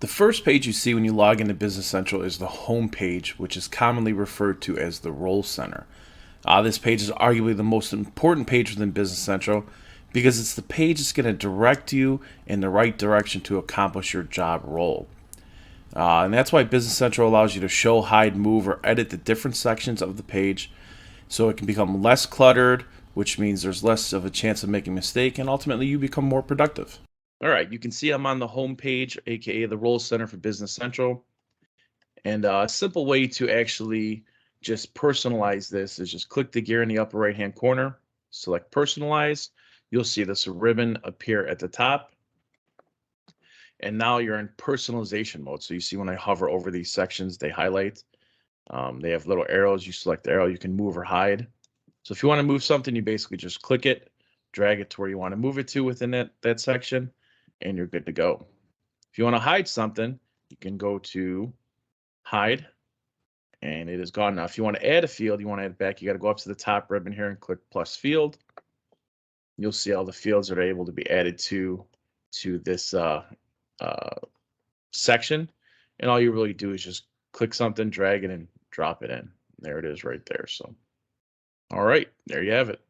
The first page you see when you log into Business Central is the home page, which is commonly referred to as the Role Center. This page is arguably the most important page within Business Central because it's the page that's going to direct you in the right direction to accomplish your job role. And that's why Business Central allows you to show, hide, move, or edit the different sections of the page so it can become less cluttered, which means there's less of a chance of making a mistake, and ultimately you become more productive. All right, you can see I'm on the home page, aka the Role Center for Business Central. And a simple way to actually just personalize this is just click the gear in the upper right hand corner, select personalize. You'll see this ribbon appear at the top. And now you're in personalization mode. So you see when I hover over these sections, they highlight. They have little arrows. You select the arrow, you can move or hide. So if you want to move something, you basically just click it, drag it to where you want to move it to within that section, and you're good to go. If you want to hide something, you can go to hide, and it is gone. Now, if you want to add a field, you want to add it back, you got to go up to the top ribbon here and click plus field. You'll see all the fields that are able to be added to this section. And all you really do is just click something, drag it, and drop it in. There it is right there. So, all right, there you have it.